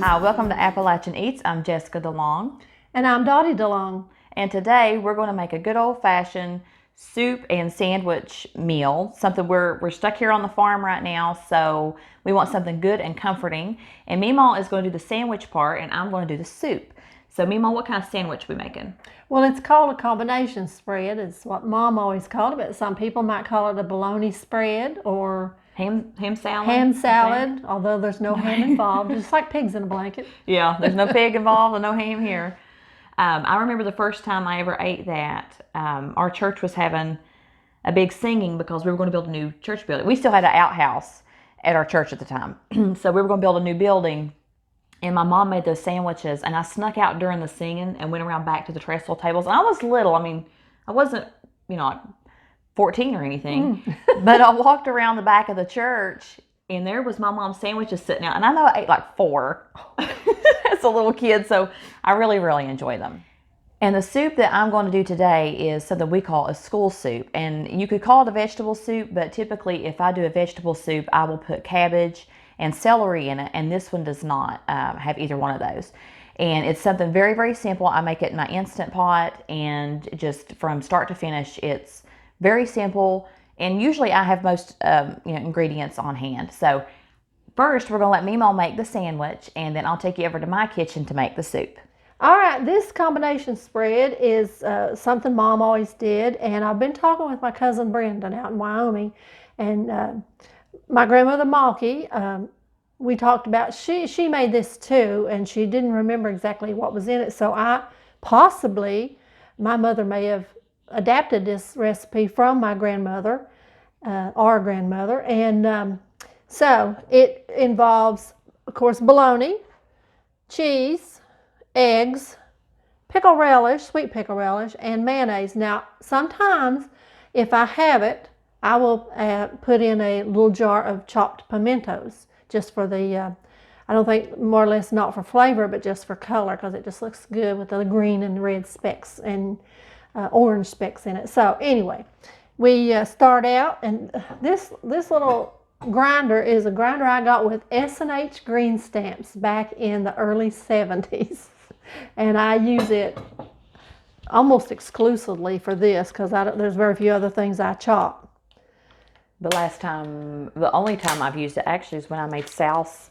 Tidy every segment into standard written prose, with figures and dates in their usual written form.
Hi, welcome to Appalachian Eats. I'm Jessica DeLong. And I'm Dottie DeLong. And today we're going to make a good old-fashioned soup and sandwich meal. Something we're stuck here on the farm right now, so we want something good and comforting. And Memaw is going to do the sandwich part, and I'm going to do the soup. So Memaw, what kind of sandwich are we making? Well, it's called a combination spread. It's what Mom always called it, but some people might call it a bologna spread or Ham salad? Ham salad, although there's no ham involved, just like pigs in a blanket. Yeah, there's no pig involved and no ham here. I remember the first time I ever ate that, our church was having a big singing because we were going to build a new church building. We still had an outhouse at our church at the time. So we were going to build a new building, and my mom made those sandwiches, and I snuck out during the singing and went around back to the trestle tables. And I was little. I mean, I wasn't, like 14 or anything, but I walked around the back of the church, and there was my mom's sandwiches sitting out. And I know I ate like 4 as a little kid, so I really enjoy them. And the soup that I'm going to do today is something we call a school soup. And you could call it a vegetable soup, but typically if I do a vegetable soup, I will put cabbage and celery in it, and this one does not have either one of those. And it's something very simple. I make it in my Instant Pot, and just from start to finish, it's very simple, and usually I have most ingredients on hand. So first, we're going to let Memaw make the sandwich, and then I'll take you over to my kitchen to make the soup. All right, this combination spread is something Mom always did, and I've been talking with my cousin Brendan out in Wyoming, and my grandmother Mawkie, we talked about, she made this too, and she didn't remember exactly what was in it, so my mother may have adapted this recipe from my grandmother, our grandmother, and so it involves, of course, bologna, cheese, eggs, pickle relish, sweet pickle relish, and mayonnaise. Now, sometimes if I have it, I will put in a little jar of chopped pimentos, just for the, I don't think, more or less not for flavor, but just for color, because it just looks good with the green and red specks and orange specks in it. So anyway, we start out, and this little grinder is a grinder I got with S&H green stamps back in the early 70s. And I use it almost exclusively for this because there's very few other things I chop. The only time I've used it actually is when I made sauce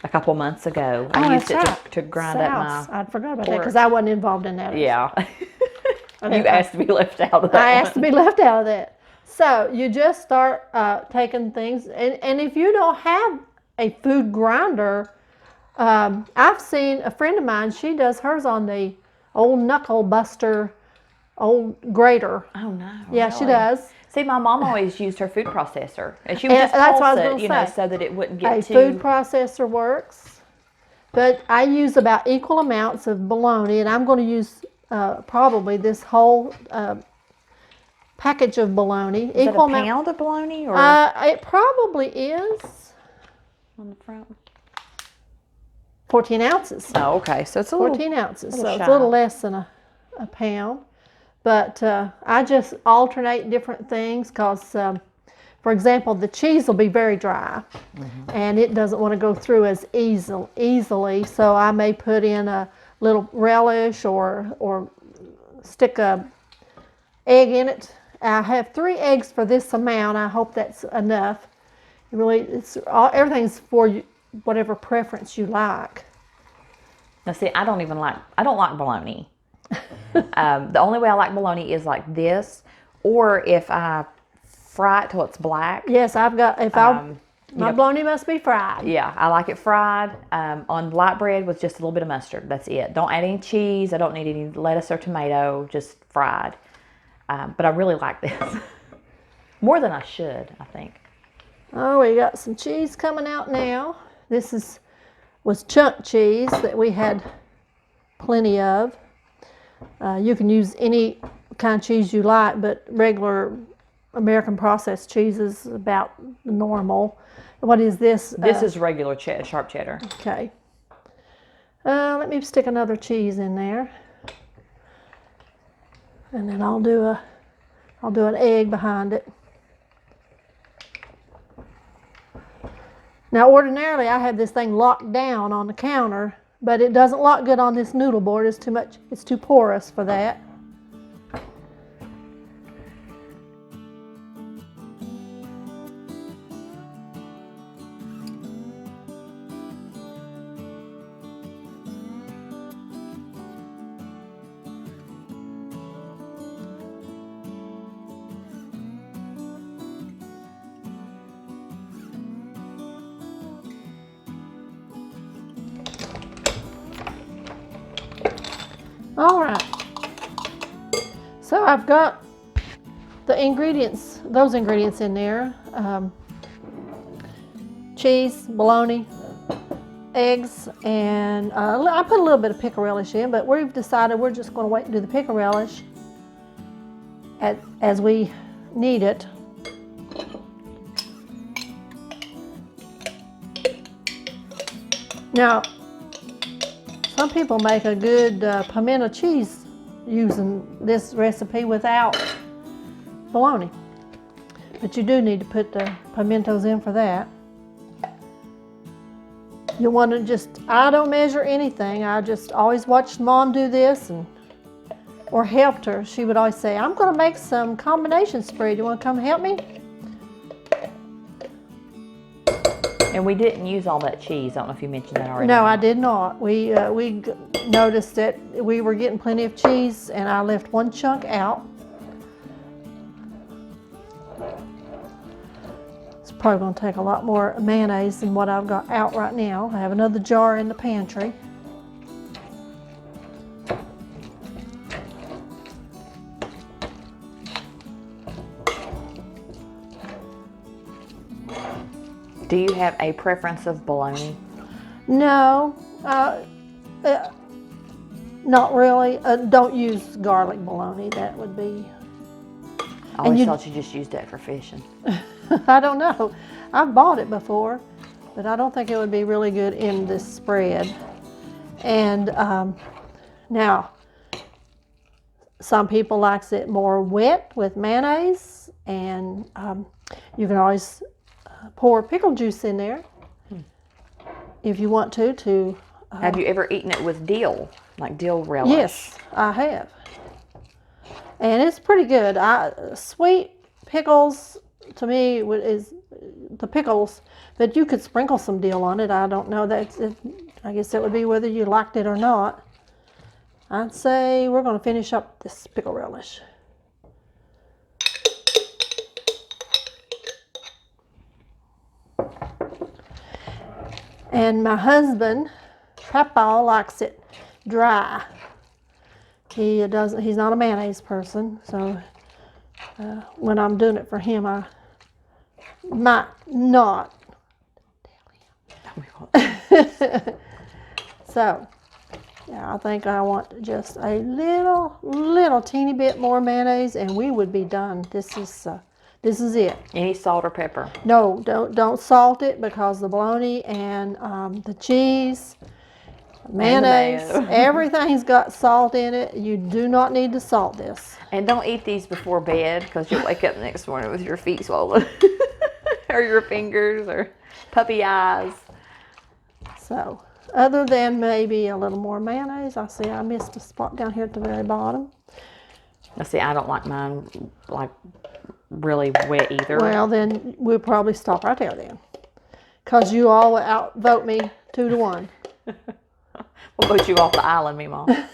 a couple months ago. I used it to grind up my I forgot about that because I wasn't involved in that. Yeah. You asked to be left out of that. I asked to be left out of that. So you just start taking things, and if you don't have a food grinder, I've seen a friend of mine, she does hers on the old knuckle buster, old grater. Oh no. Yeah, really? She does. See, my mom always used her food processor, and she would just pulse it, so that it wouldn't get too... A food processor works, but I use about equal amounts of bologna, and I'm going to use probably this whole package of bologna. Is equal that a pound of bologna? Or? It probably is. On the front? 14 ounces. Oh, okay. So it's 14 ounces. So it's a little less than a pound. But I just alternate different things because, for example, the cheese will be very dry, and it doesn't want to go through as easily. So I may put in a little relish or stick a egg in it. I have 3 eggs for this amount. I hope that's enough. Really, everything's for you, whatever preference you like. Now, see, I don't like bologna. The only way I like bologna is like this, or if I fry it till it's black. Yes, my bologna must be fried. Yeah, I like it fried on light bread with just a little bit of mustard. That's it. Don't add any cheese. I don't need any lettuce or tomato, just fried. But I really like this. More than I should, I think. Oh, we got some cheese coming out now. This was chunk cheese that we had plenty of. You can use any kind of cheese you like, but regular American processed cheese is about normal. What is this? This is regular sharp cheddar. Okay. Let me stick another cheese in there, and then I'll do an egg behind it. Now, ordinarily, I have this thing locked down on the counter but it doesn't lock good on this noodle board. It's too much. It's too porous for that. All right, so I've got the ingredients, those ingredients in there. Cheese, bologna, eggs, and I put a little bit of pickle relish in, but we've decided we're just going to wait and do the pickle relish as we need it. Now, some people make a good pimento cheese using this recipe without bologna, but you do need to put the pimentos in for that. You want to I don't measure anything. I just always watched Mom do this or helped her. She would always say, I'm going to make some combination spread. You want to come help me? And we didn't use all that cheese. I don't know if you mentioned that already. No, I did not. We noticed that we were getting plenty of cheese, and I left one chunk out. It's probably going to take a lot more mayonnaise than what I've got out right now. I have another jar in the pantry. Do you have a preference of bologna? No, not really. Don't use garlic bologna. That would be... I always thought you just used that for fishing. I don't know. I've bought it before, but I don't think it would be really good in this spread. And now, some people likes it more wet with mayonnaise, and you can always pour pickle juice in there if you want to. Have you ever eaten it with dill, like dill relish? Yes, I have. And it's pretty good. Sweet pickles, to me, is the pickles, but you could sprinkle some dill on it. I don't know. I guess that would be whether you liked it or not. I'd say we're going to finish up this pickle relish. And my husband, Papa, likes it dry. He's not a mayonnaise person, so when I'm doing it for him, I might not. So, yeah, I think I want just a little teeny bit more mayonnaise, and we would be done. This is it. Any salt or pepper? No, don't salt it, because the bologna and the cheese, mayonnaise, everything's got salt in it. You do not need to salt this. And don't eat these before bed, because you'll wake up the next morning with your feet swollen. Or your fingers, or puppy eyes. So, other than maybe a little more mayonnaise, I see I missed a spot down here at the very bottom. Now see, I don't like mine like really wet either. Well, then we'll probably stop right there then, because you all outvote me 2-1. We'll vote you off the island, Memaw.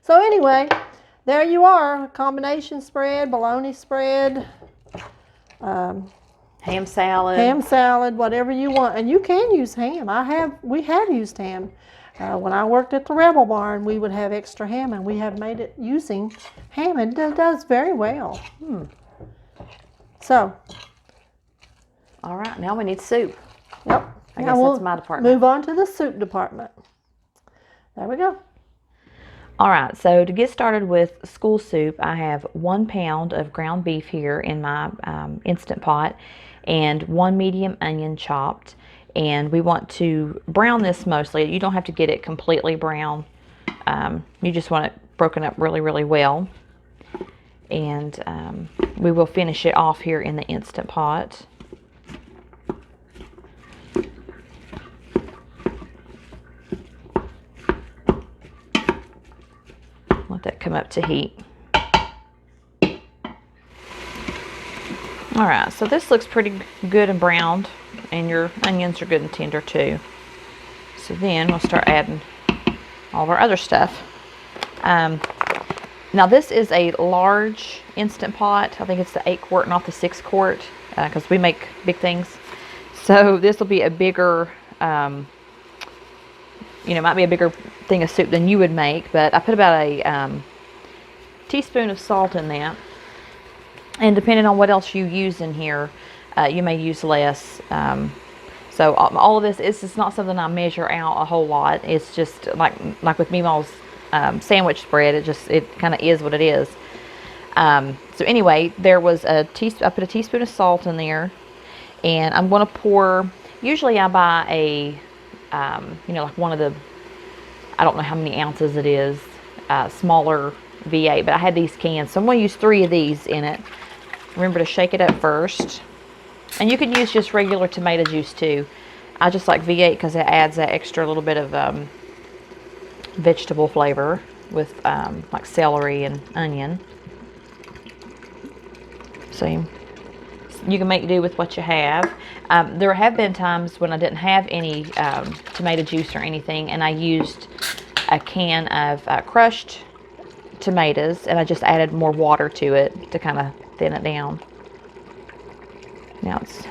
So anyway, there you are, combination spread, bologna spread, Ham salad, whatever you want. And you can use ham. We have used ham. When I worked at the Rebel Barn, we would have extra ham, and we have made it using ham, and it does very well. So. All right, now we need soup. Yep. I guess that's my department. Move on to the soup department. There we go. All right, so to get started with school soup, I have 1 pound of ground beef here in my Instant Pot, and 1 medium onion chopped. And we want to brown this mostly. You don't have to get it completely brown. You just want it broken up really, really well. And we will finish it off here in the Instant Pot. that come up to heat. All right, so this looks pretty good and browned, and your onions are good and tender too. So then we'll start adding all of our other stuff. Now this is a large Instant Pot. I think it's the 8-quart, not the 6-quart, because we make big things. So this will be a bigger, might be a bigger thing of soup than you would make. But I put about a teaspoon of salt in that. And depending on what else you use in here, you may use less. So all of this is just not something I measure out a whole lot. It's just like with Memaw's sandwich spread. It kind of is what it is. So anyway, there was I put a teaspoon of salt in there, and I'm going to pour. Usually I buy a, like one of the, I don't know how many ounces it is, smaller V8, but I had these cans, so I'm going to use 3 of these in it. Remember to shake it up first. And you can use just regular tomato juice too. I just like V8 because it adds that extra little bit of vegetable flavor with like celery and onion. So you can make do with what you have. There have been times when I didn't have any tomato juice or anything, and I used a can of crushed tomatoes, and I just added more water to it to kind of thin it down. Now it's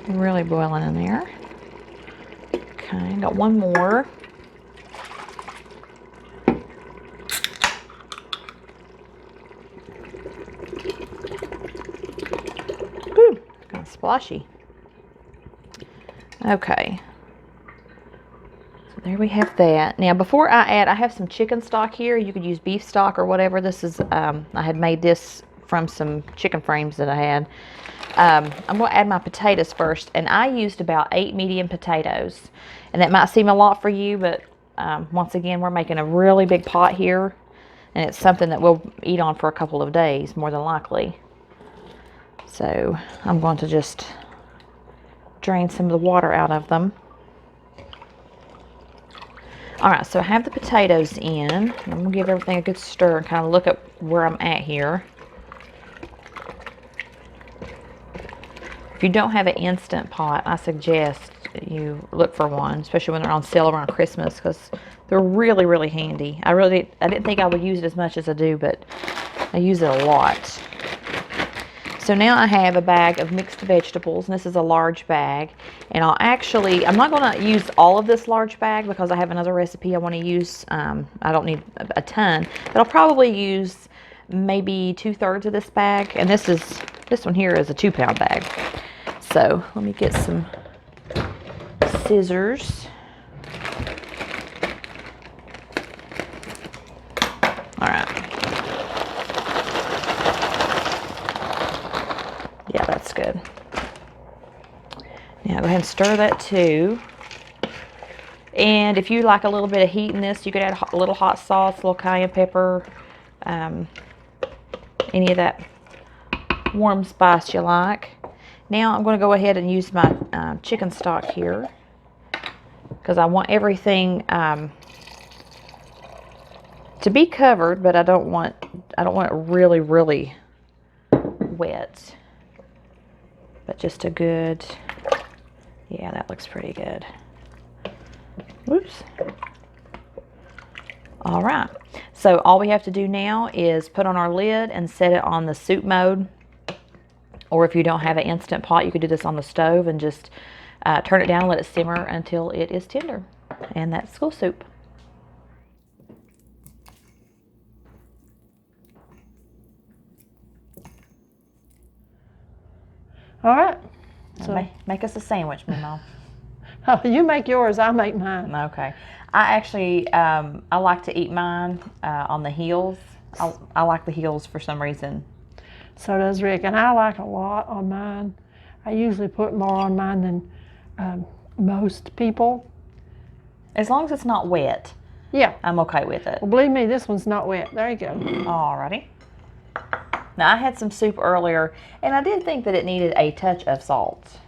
really boiling in there. Okay, got one more. Ooh, it's kind of splashy. Okay. So there we have that. Now before I add, I have some chicken stock here. You could use beef stock or whatever. This is, I had made this from some chicken frames that I had. I'm going to add my potatoes first, and I used about 8 medium potatoes, and that might seem a lot for you, but once again, we're making a really big pot here, and it's something that we'll eat on for a couple of days, more than likely. So I'm going to just drain some of the water out of them. All right, so I have the potatoes in. I'm going to give everything a good stir and kind of look at where I'm at here. If you don't have an Instant Pot, I suggest you look for one, especially when they're on sale around Christmas, because they're really, really handy. I didn't think I would use it as much as I do, but I use it a lot. So now I have a bag of mixed vegetables, and this is a large bag. And I'm not going to use all of this large bag because I have another recipe I want to use. I don't need a ton, but I'll probably use maybe 2/3 of this bag. And this one here is a 2-pound bag. So let me get some scissors. All right. Yeah, that's good. Now go ahead and stir that too. And if you like a little bit of heat in this, you could add a little hot sauce, a little cayenne pepper, any of that warm spice you like. Now I'm going to go ahead and use my chicken stock here because I want everything to be covered, but I don't want it really, really wet. But just a good, yeah, that looks pretty good. Whoops. All right. So all we have to do now is put on our lid and set it on the soup mode. Or if you don't have an Instant Pot, you could do this on the stove and just turn it down and let it simmer until it is tender. And that's school soup. All right. So Make us a sandwich, Memaw. oh, you make yours, I'll make mine. Okay. I actually, I like to eat mine on the heels. I like the heels for some reason. So does Rick, and I like a lot on mine. I usually put more on mine than most people. As long as it's not wet, Yeah. I'm okay with it. Well, believe me, this one's not wet. There you go. Alrighty. Now I had some soup earlier, and I did think that it needed a touch of salt,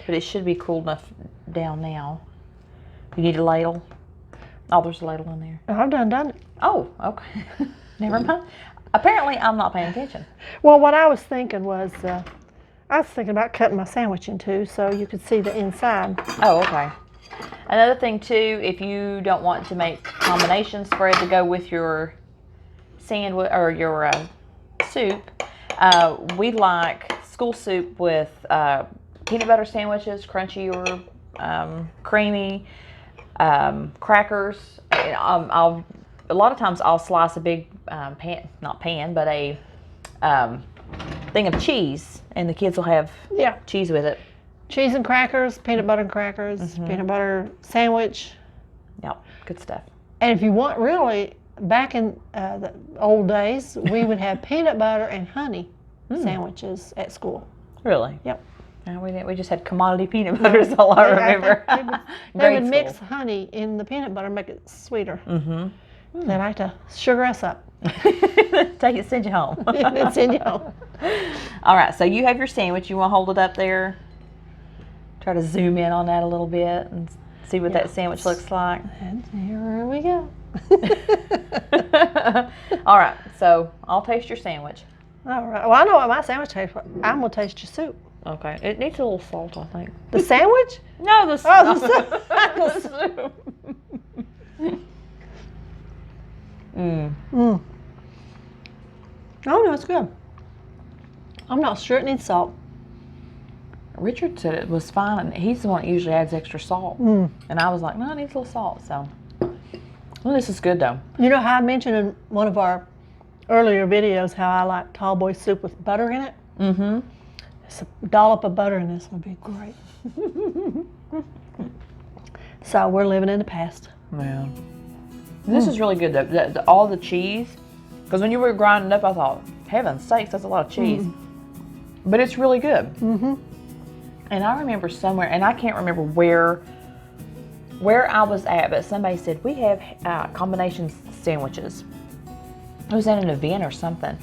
but it should be cool enough down now. You need a ladle? Oh, there's a ladle in there. I've done it. Oh, okay. Never mind. Apparently, I'm not paying attention. Well, what I was thinking was, I was thinking about cutting my sandwich in two so you could see the inside. Oh, okay. Another thing too, if you don't want to make combination spread to go with your sandwich or your soup, we like school soup with peanut butter sandwiches, crunchy or creamy, crackers. A lot of times I'll slice a big a thing of cheese, and the kids will have cheese with it. Cheese and crackers, peanut butter and crackers, peanut butter sandwich. Yep, good stuff. And if you want really, back in the old days, we would have peanut butter and honey sandwiches at school. Really? Yep. We just had commodity peanut butter is all I remember. They would mix honey in the peanut butter, make it sweeter. They like to sugar us up. Take it, send you home. Send you home. All right, so you have your sandwich. You want to hold it up there? Try to zoom in on that a little bit and see what that sandwich looks like. And here we go. All right, so I'll taste your sandwich. All right. Well, I know what my sandwich tastes like. I'm going to taste your soup. Okay. It needs a little salt, I think. The sandwich? No, the soup. Oh, the soup. Oh, no, it's good. I'm not sure it needs salt. Richard said it was fine, and he's the one that usually adds extra salt. And I was like, no, it needs a little salt. So, well, this is good, though. You know how I mentioned in one of our earlier videos how I like tall boy soup with butter in it? Mm-hmm. Just a dollop of butter in this would be great. So we're living in the past. Yeah. This is really good, though. All the cheese, because when you were grinding it up, I thought, heaven's sakes, that's a lot of cheese. But it's really good. And I remember somewhere, and I can't remember where I was at, but somebody said, we have combination sandwiches. It was at an event or something.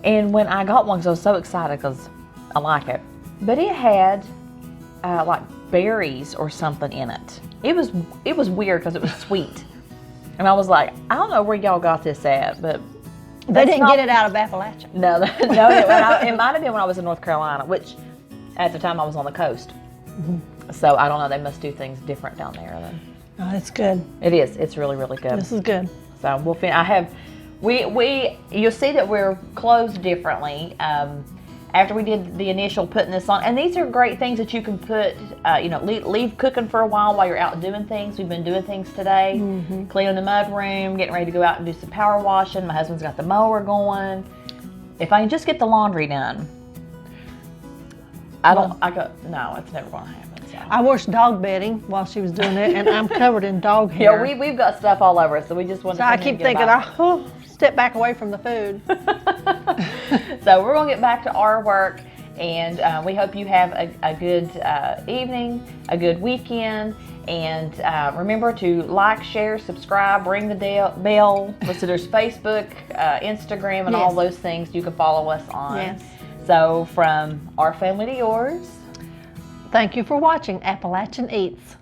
And when I got one, because I was so excited because I like it, but it had like berries or something in it. It was weird because it was sweet. And I was like, I don't know where y'all got this at, but they didn't get it out of Appalachian. No, it might have been when I was in North Carolina, which at the time I was on the coast. So I don't know, they must do things different down there. Oh, it's good. It is. It's really, really good. This is good. So we'll you'll see that we're closed differently. After we did the initial putting this on, and these are great things that you can put, leave cooking for a while you're out doing things. We've been doing things today, cleaning the mud room, getting ready to go out and do some power washing. My husband's got the mower going. If I can just get the laundry done, no, it's never going to happen. So. I washed dog bedding while she was doing it, and I'm covered in dog hair. Yeah, we've got stuff all over us, so we just want to. So I keep thinking, step back away from the food. So we're going to get back to our work, and we hope you have a good evening, a good weekend, and remember to like, share, subscribe, ring the bell. So there's Facebook, Instagram, and all those things you can follow us on. Yes. So from our family to yours. Thank you for watching Appalachian Eats.